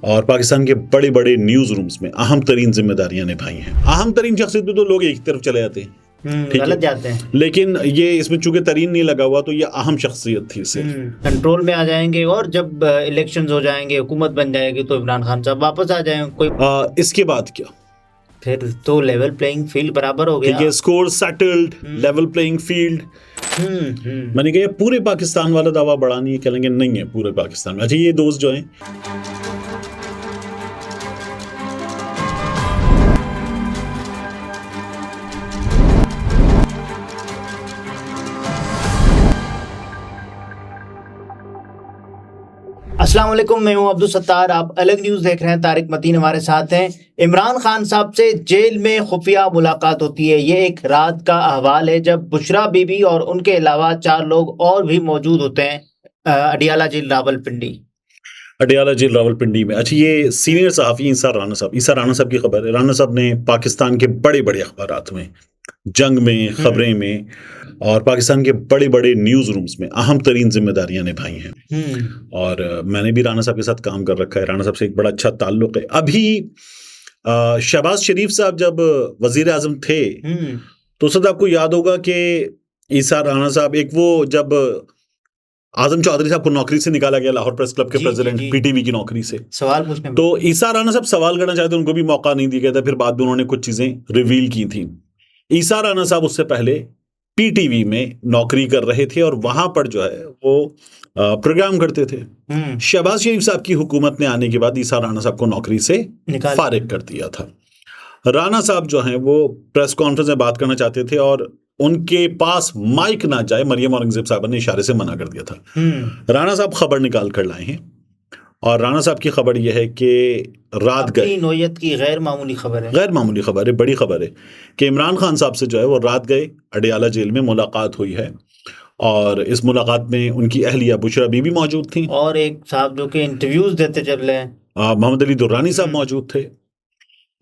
और पाकिस्तान के बड़े बड़े न्यूज रूम्स में अहम तरीन जिम्मेदारियां निभाई हैं। अहम तरीन शख्सियत पे तो लोग एक तरफ चले जाते हैं, गलत जाते हैं, लेकिन ये इसमें चूंकि तरीन नहीं लगा हुआ तो ये अहम शख्सियत थी सिर्फ। कंट्रोल में आ जाएंगे और जब इलेक्शंस हो जाएंगे, हुकूमत बन जाएगी तो इमरान खान साहब वापस आ जाएंगे। कोई इसके बाद क्या, फिर तो लेवल प्लेइंग फील्ड बराबर हो गया, ठीक है, score settled, level playing field. मैंने कहा पूरे पाकिस्तान वाला दावा बड़ा नहीं है, कहेंगे नहीं है पूरे पाकिस्तान में। अच्छा, ये दोस्त जो हैं अस्सलाम वालेकुम, मैं हूं अब्दुल सत्तार, आप अलग न्यूज़ देख रहे हैं। तारिक मतीन हमारे साथ हैं। इमरान खान साहब से जेल में खुफिया मुलाकात होती है। ये एक रात का अहवाल है जब बुशरा बीबी और उनके अलावा 4 लोग और भी मौजूद होते हैं अडियाला जेल रावलपिंडी में। अच्छा, ये सीनियर सहाफ़ी ईसा राना साहब की खबर है। राना साहब ने पाकिस्तान के बड़े बड़े अखबारात में, जंग में, खबरें में और पाकिस्तान के बड़े बड़े न्यूज़ रूम्स में अहम तरीन जिम्मेदारियां निभाई हैं। और मैंने भी राना साहब के साथ काम कर रखा है। राना साहब से एक बड़ा अच्छा ताल्लुक़ है। अभी शहबाज शरीफ साहब जब वज़ीर आज़म थे तो सद आपको याद होगा कि ईसा राना साहब, एक वो जब आजम चौधरी साहब को नौकरी से निकाला गया, लाहौर प्रेस क्लब के प्रेसिडेंट, पीटीवी की नौकरी से, सवाल पूछने में, तो ईसा राना साहब सवाल करना चाहते, उनको भी मौका नहीं दिया गया था। फिर बाद में उन्होंने कुछ चीजें रिवील की थी। ईसा राना साहब उससे पहले पीटीवी में नौकरी कर रहे थे और वहां पर जो है वो प्रोग्राम करते थे। शहबाज शरीफ साहब की हुकूमत ने आने के बाद ईसा राना साहब को नौकरी से फारिग कर दिया था। राना साहब जो हैं वो प्रेस कॉन्फ्रेंस में बात करना चाहते थे और उनके पास माइक ना जाए, मरियम औरंगजेब साहब ने इशारे से मना कर दिया था। राना साहब खबर निकाल कर लाए हैं और राना साहब की खबर यह है कि रात गए, नौयत की गैर मामूली खबर है, बड़ी खबर है कि इमरान खान साहब से जो है वो रात गए, अडियाला जेल में मुलाकात हुई है। और इस मुलाकात में उनकी अहलिया बुशरा बीबी मौजूद थी और एक साहब जो कि इंटरव्यूज देते चल रहे हैं, मोहम्मद अली दुर्रानी साहब मौजूद थे।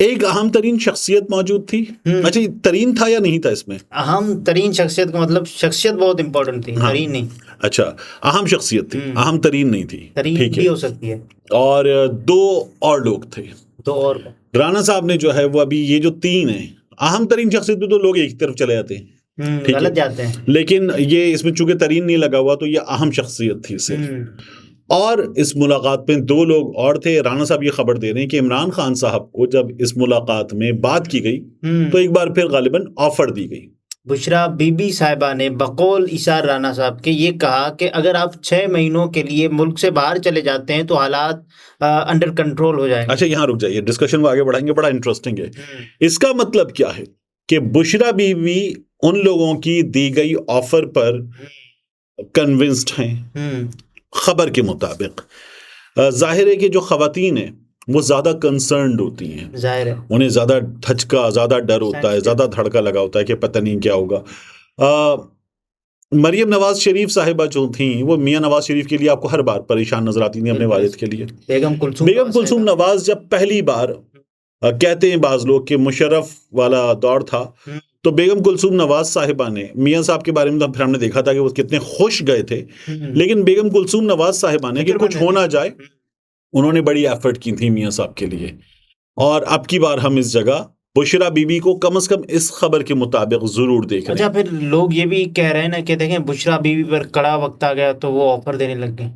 एक अहम तरीन शख्सियत मौजूद थी। अच्छा, तरीन था या नहीं था इसमें? अहम तरीन शख्सियत का मतलब शख्सियत बहुत इंपॉर्टेंट थी, तरीन नहीं। अच्छा, अहम शख्सियत थी, अहम तरीन नहीं थी। तरीन भी हो सकती है। और 2 और लोग थे, 2 और। राना साहब ने जो है वो, अभी ये जो 3 है अहम तरीन शख्सियत पे तो लोग एक तरफ चले जाते हैं, गलत जाते हैं, लेकिन ये इसमें चूंकि तरीन नहीं लगा हुआ तो ये अहम शख्सियत थी सिर्फ। और इस मुलाकात में 2 लोग और थे। राना साहब ये खबर दे रहे हैं कि इमरान खान साहब को जब इस मुलाकात में बात की गई तो एक बार फिर गालिबन ऑफर दी गई। बुशरा बीबी साहिबा ने बकौल ईसा राना साहब के ये कहा कि अगर आप 6 महीनों के लिए मुल्क से बाहर चले जाते हैं तो हालात अंडर कंट्रोल हो जाएंगे। अच्छा, यहाँ रुक जाइए, डिस्कशन को आगे बढ़ाएंगे, बड़ा इंटरेस्टिंग है। इसका मतलब क्या है कि बुशरा बीबी उन लोगों की दी गई ऑफर पर कन्विंस्ड हैं। खबर के मुताबिक जाहिर है कि जो खवातीन हैं वो ज्यादा कंसर्न्ड होती हैं, जाहिर है उन्हें ज्यादा धचका, ज्यादा डर होता है, ज्यादा धड़का लगा होता है कि पता नहीं क्या होगा। मरियम नवाज शरीफ साहिबा जो थी वो मियां नवाज शरीफ के लिए आपको हर बार परेशान नजर आती थी अपने वालिद के लिए। बेगम कुलसूम नवाज जब पहली बार कहते हैं बाज लोग कि मुशर्रफ वाला दौर था, तो बेगम कुलसूम नवाज साहिबा ने मियां साहब के बारे में तो फिर हमने देखा था कि वो कितने खुश गए थे, लेकिन बेगम कुलसूम नवाज साहिबा ने कि कुछ हो ना जाए, उन्होंने बड़ी एफर्ट की थी मियां साहब के लिए। और अब की बार हम इस जगह बुशरा बीबी को कम से कम इस खबर के मुताबिक जरूर देख रहे हैं। अच्छा, फिर लोग ये भी कह रहे हैं ना कि देखें बुशरा बीबी पर कड़ा वक्त आ गया तो वो ऑफर देने लग गए।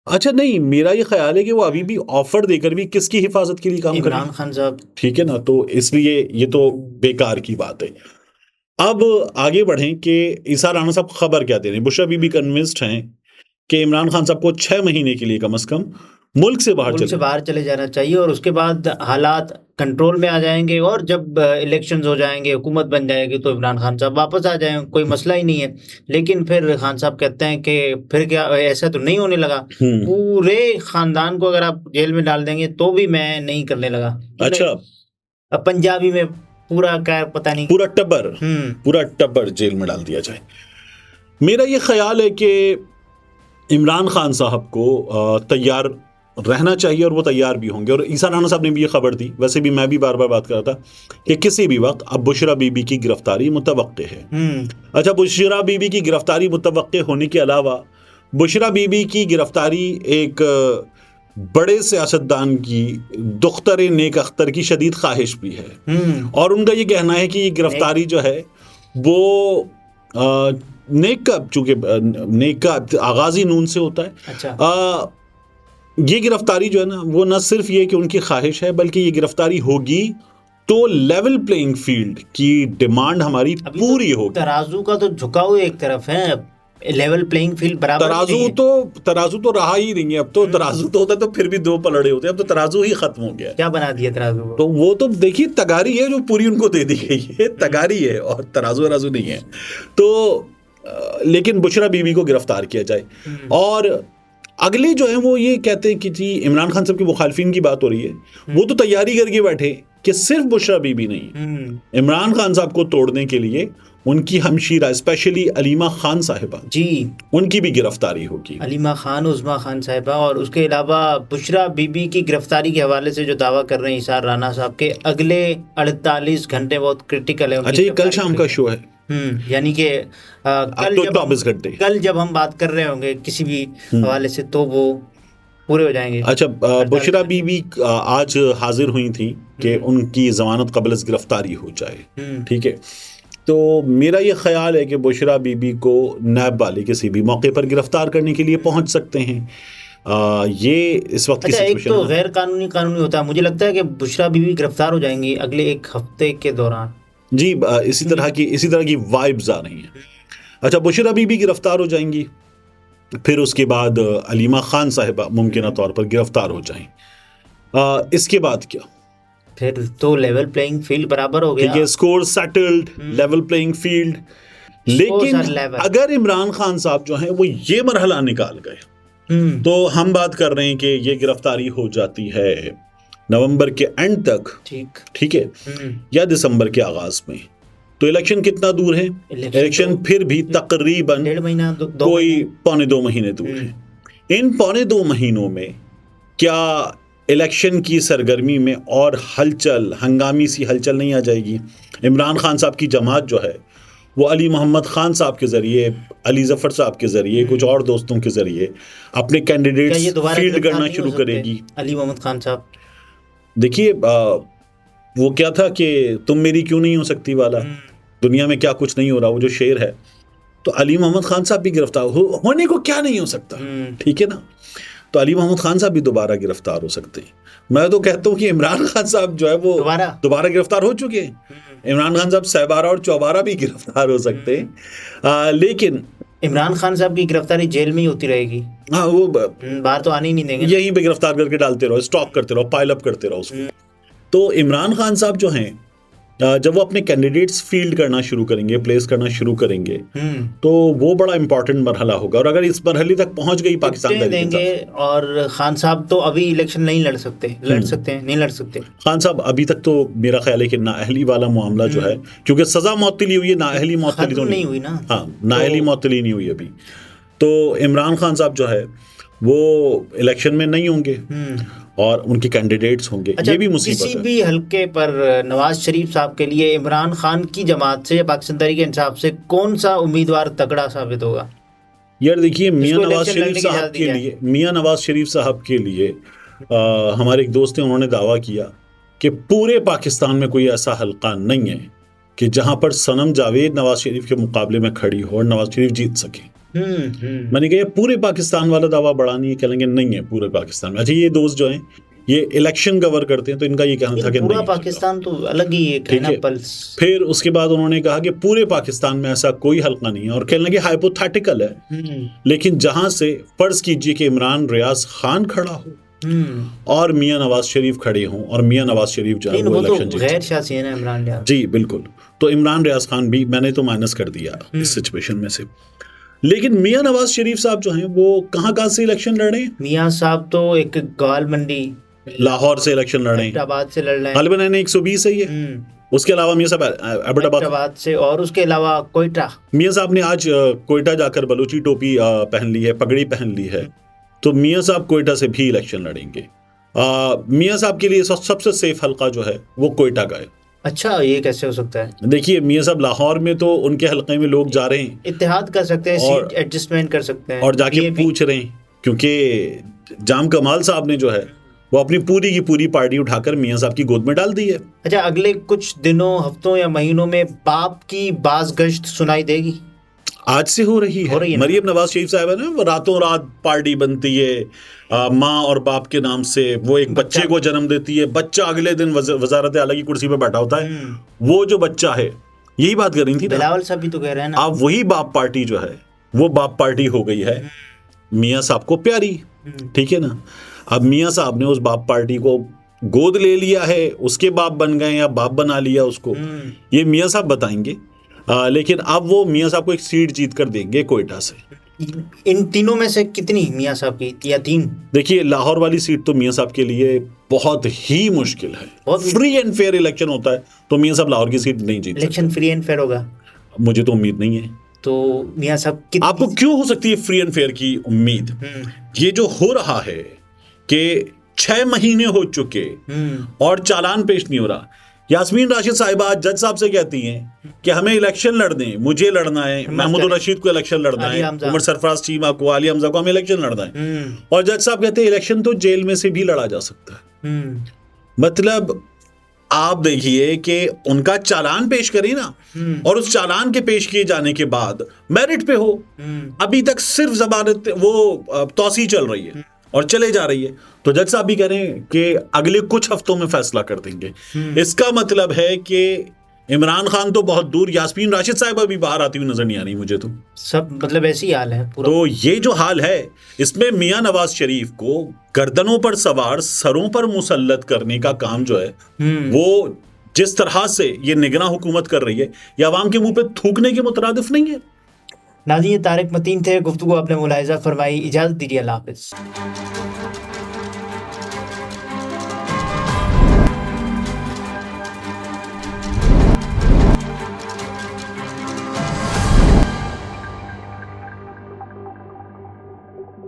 अच्छा, नहीं, मेरा ये ख्याल है कि वो अभी भी ऑफर देकर भी किसकी हिफाजत के लिए काम कर रहे हैं? इमरान खान साहब, ठीक है ना, तो इसलिए ये तो बेकार की बात है। अब आगे बढ़ें कि ईसा राना साहब खबर क्या दे रहे हैं। बुशरा बीबी कन्विंस्ड हैं कि इमरान खान साहब को 6 महीने के लिए कम से कम मुल्क से बाहर चले जाना चाहिए और उसके बाद हालात कंट्रोल में आ जाएंगे और जब इलेक्शंस हो जाएंगे, हुकूमत बन जाएगी तो इमरान खान साहब वापस आ जाएंगे, कोई मसला ही नहीं है। लेकिन फिर खान साहब कहते हैं कि फिर क्या ऐसा तो नहीं होने लगा, पूरे खानदान को अगर आप जेल में डाल देंगे तो भी मैं नहीं करने लगा। अच्छा, पंजाबी में पूरा क्या पता नहीं, पूरा टब्बर जेल में डाल दिया जाए। मेरा ये ख्याल है कि इमरान खान साहब को तैयार रहना चाहिए और वो तैयार भी होंगे। और ईसा राना साहब ने भी ये खबर दी, वैसे भी मैं भी बार बार बात कर रहा था कि किसी भी वक्त अब बुशरा बीबी की गिरफ्तारी मुतवक्के है। अच्छा, बुशरा बीबी की गिरफ्तारी मुतवक्के होने के अलावा बुशरा बीबी की गिरफ्तारी एक बड़े सियासतदान की दुख्तर नेक अख्तर की शदीद ख्वाहिश भी है और उनका ये कहना है कि ये गिरफ्तारी जो है वो नेक का, चूंकि नेक का आगाज ही नून से होता है। अच्छा। ये गिरफ्तारी जो है ना वो न सिर्फ ये कि उनकी ख्वाहिश है, बल्कि ये गिरफ्तारी होगी तो लेवल प्लेइंग फील्ड की डिमांड हमारी पूरी होगी। तराजू का तो झुकाव एक तरफ है, लेवल प्लेइंग फील्ड बराबर तराजू तो रहा ही नहीं है अब तो। तराजू तो होता तो फिर भी दो पलड़े होते, अब तो तराजू ही खत्म हो गया। क्या बना दिया तराजू को? तो वो तो देखिए तगारी है जो पूरी उनको दे दी गई है, तगारी है और तराजू नहीं है। तो लेकिन बुशरा बीबी को गिरफ्तार किया जाए। और अगले जो है वो ये कहते हैं कि जी इमरान खान साहब की मुखालफिन की बात हो रही है, वो तो तैयारी करके बैठे कि सिर्फ बुशरा बीबी नहीं, इमरान खान साहब को तोड़ने के लिए उनकी हमशीरा स्पेशली अलीमा खान साहिबा जी, उनकी भी गिरफ्तारी होगी। अलीमा खान, उज़मा खान साहिबा, और उसके अलावा बुशरा बीबी की गिरफ्तारी के हवाले से जो दावा कर रहे हैं इसार राना साहब के अगले 48 घंटे बहुत क्रिटिकल है। अच्छा, ये कल शाम का शो है, यानी कि कल जब हम बात कर रहे होंगे किसी भी हवाले से तो वो पूरे हो जाएंगे। अच्छा, बुशरा बीबी आज हाजिर हुई थी कि उनकी जमानत कबल गिरफ्तारी हो जाए। ठीक है, तो मेरा ये ख्याल है कि बुशरा बीबी को नैब वाले किसी भी मौके पर गिरफ्तार करने के लिए पहुंच सकते हैं। ये इस वक्त की सिचुएशन तो गैर कानूनी होता है। मुझे लगता है कि बुशरा बीबी गिरफ्तार हो जाएंगी अगले एक हफ्ते के दौरान। जी, इसी तरह की वाइब्स आ रही हैं। अच्छा, बुशरा बीबी गिरफ्तार हो जाएंगी, फिर उसके बाद अलीमा खान साहिबा मुमकिन तौर पर गिरफ्तार हो जाएं। इसके बाद क्या? फिर तो लेवल प्लेइंग फील्ड बराबर हो गया। ठीक है, score settled, level playing field. लेकिन अगर इमरान खान साहब जो हैं वो ये मरहला निकाल गए तो हम बात कर रहे हैं कि ये गिरफ्तारी हो जाती है नवंबर के एंड तक, ठीक है, या दिसंबर के आगाज में। तो इलेक्शन कितना दूर है? इलेक्शन फिर भी तकरीबन 1.5 महीना, कोई 1.25 महीने दूर है। इन 1.25 महीनों में क्या इलेक्शन की सरगर्मी में और हंगामी सी हलचल नहीं आ जाएगी? इमरान खान साहब की जमात जो है वो अली मोहम्मद खान साहब के जरिए, अली जफर साहब के जरिए, कुछ और दोस्तों के जरिए अपने कैंडिडेट्स फील्ड करना शुरू करेगी। अली मोहम्मद खान साहब, देखिए वो क्या था कि तुम मेरी क्यों नहीं हो सकती वाला, दुनिया में क्या कुछ नहीं हो रहा, वो जो शेर है। तो अली मोहम्मद खान साहब भी गिरफ्तार होने को क्या नहीं हो सकता, ठीक है ना? तो अली मोहम्मद खान साहब भी दोबारा गिरफ्तार हो सकते हैं। मैं तो कहता हूँ कि इमरान खान साहब जो है वो दोबारा गिरफ्तार हो चुके हैं। इमरान खान साहब 12 और 14 भी गिरफ्तार हो सकते हैं। लेकिन इमरान खान साहब की गिरफ्तारी जेल में ही होती रहेगी। हाँ, वो बाहर तो आने ही नहीं देंगे, यहीं पे गिरफ्तार करके डालते रहो, स्टॉक करते रहो, पाइल अप करते रहो उसको। तो इमरान खान साहब जो हैं जब वो अपने कैंडिडेट्स फील्ड करना शुरू करेंगे, प्लेस करना शुरू करेंगे, तो वो बड़ा इंपॉर्टेंट मरहला होगा। और अगर इस मरहले तक पहुंच गई पाकिस्तान देंगे, और खान साहब तो अभी इलेक्शन नहीं लड़ सकते, नहीं लड़ सकते खान साहब अभी तक। तो मेरा ख्याल है कि नाअहली वाला मामला जो है, क्योंकि सजा मुअत्तली हुई है, नाअहली मुअत्तली तो नहीं हुई ना। हाँ, नाअहली मुअत्तली नहीं हुई अभी। तो इमरान खान साहब जो है वो इलेक्शन में नहीं होंगे और उनके कैंडिडेट्स होंगे। अच्छा, ये भी मुसीबत है। किसी भी हल्के पर नवाज शरीफ साहब के लिए इमरान खान की जमात से या पाकिस्तान तहरीक इंसाफ से कौन सा उम्मीदवार तगड़ा साबित होगा? यार देखिए, मियां नवाज शरीफ साहब के लिए हमारे एक दोस्त ने उन्होंने दावा किया कि पूरे पाकिस्तान में कोई ऐसा हल्का नहीं है कि जहां पर सनम जावेद नवाज शरीफ के मुकाबले में खड़ी हो और नवाज शरीफ जीत सके। मैंने कहा पूरे पाकिस्तान वाला दावा बड़ा नहीं है, कहेंगे नहीं है पूरे पाकिस्तान में। अच्छा, ये दोस्त जो हैं ये इलेक्शन कवर करते हैं, तो इनका ये कहना था कि पूरा पाकिस्तान तो अलग ही है ना पल्स। फिर उसके बाद उन्होंने कहा कि पूरे पाकिस्तान में ऐसा कोई हल्का नहीं है, और कहने लगे हाइपोथेटिकल है, लेकिन जहां से फर्ज कीजिए कि इमरान रियाज खान खड़ा हो और मियां नवाज शरीफ खड़े हों, और मियां नवाज शरीफ जो है वो इलेक्शन जीते। गैर शासी है ना इमरान रियाज। जी बिल्कुल, तो इमरान रियाज खान भी मैंने तो माइनस कर दिया इस सिचुएशन में से। लेकिन मियां नवाज शरीफ साहब जो हैं वो कहाँ से इलेक्शन लड़ रहे हैं? मियां साहब तो एक ग्वाल मंडी लाहौर से इलेक्शन लड़ रहे हैं, एबटाबाद से लड़ रहे हैं। गालिबन 120 है ये। उसके अलावा मियां साहब एबटाबाद से, और उसके अलावा कोयटा। मियां साहब ने आज कोयटा जाकर बलूची टोपी पहन ली है, पगड़ी पहन ली है, तो मियां साहब कोयटा से भी इलेक्शन लड़ेंगे। मियां साहब के लिए सबसे सेफ हल्का जो है वो कोयटा का है। अच्छा, ये कैसे हो सकता है? देखिए, मियां साहब लाहौर में तो उनके हल्के में लोग जा रहे हैं, इत्तेहाद कर सकते हैं, सीट एडजस्टमेंट कर सकते हैं, और जाके पूछ रहे हैं, क्योंकि जाम कमाल साहब ने जो है वो अपनी पूरी की पूरी पार्टी उठाकर मियां साहब की गोद में डाल दी है। अच्छा, अगले कुछ दिनों, हफ्तों या महीनों में बाप की बाज़गश्त सुनाई देगी? आज से हो रही है ना? मरियम नवाज शरीफ साहब है ना, वो रातों रात पार्टी बनती है माँ और बाप के नाम से, वो एक बच्चे को जन्म देती है, बच्चा अगले दिन वजारत आला की कुर्सी पे बैठा होता है, वो जो बच्चा है, यही बात कर रही थी बिलावल साहब भी तो कह रहे हैं ना। अब वही बाप पार्टी जो है वो बाप पार्टी हो गई है मियां साहब को प्यारी, ठीक है ना। अब मियां साहब ने उस बाप पार्टी को गोद ले लिया है, उसके बाप बन गए या बाप बना लिया उसको, ये मियां साहब बताएंगे। लेकिन अब वो मियां साहब को एक सीट जीत कर देंगे कोयटा से। इन तीनों में से कितनी मियां साहब की, या 3? देखिए, लाहौर वाली सीट तो मियां साहब के लिए बहुत ही मुश्किल है। फ्री एंड फेयर इलेक्शन होता है तो मियां साहब लाहौर की सीट नहीं जीत सकते। इलेक्शन फ्री एंड फेयर होगा? मुझे तो उम्मीद नहीं है। तो मियां साहब आपको क्यों हो सकती है फ्री एंड फेयर की उम्मीद? ये जो हो रहा है कि 6 महीने हो चुके और चालान पेश नहीं हो रहा। यास्मीन राशिद साहिबा जज साहब से कहती हैं कि हमें इलेक्शन लड़ने, मुझे लड़ना है, महमूद रशीद को इलेक्शन लड़ना है, उमर सरफराज चीमा को, आली हमजा को, हमें इलेक्शन लड़ना है। और जज साहब कहते हैं इलेक्शन तो जेल में से भी लड़ा जा सकता है। मतलब आप देखिए कि उनका चालान पेश करें ना, और उस चालान के पेश किए जाने के बाद मेरिट पे हो, अभी तक सिर्फ जमानत वो तौसी चल रही है और चले जा रही है। तो जज साहब भी कह रहे हैं कि अगले कुछ हफ्तों में फैसला कर देंगे। इसका मतलब है कि इमरान खान तो बहुत दूर, यास्मीन राशिद साहिबा भी बाहर आती हुई नजर नहीं आ रही मुझे तो। सब मतलब ऐसी हाल है पूरा। तो ये जो हाल है, इसमें मियां नवाज शरीफ को गर्दनों पर सवार, सरों पर मुसल्लत करने का काम जो है, वो जिस तरह से ये निगरान हुकूमत कर रही है, ये अवाम के मुंह पे थूकने के मुतरादिफ नहीं है। नाज़रीन, तारिक मतीन थे, गुफ्तगू आपने मुलाहिजा फरमाई। इजाज़त दीजिए, अल्लाह हाफ़िज़।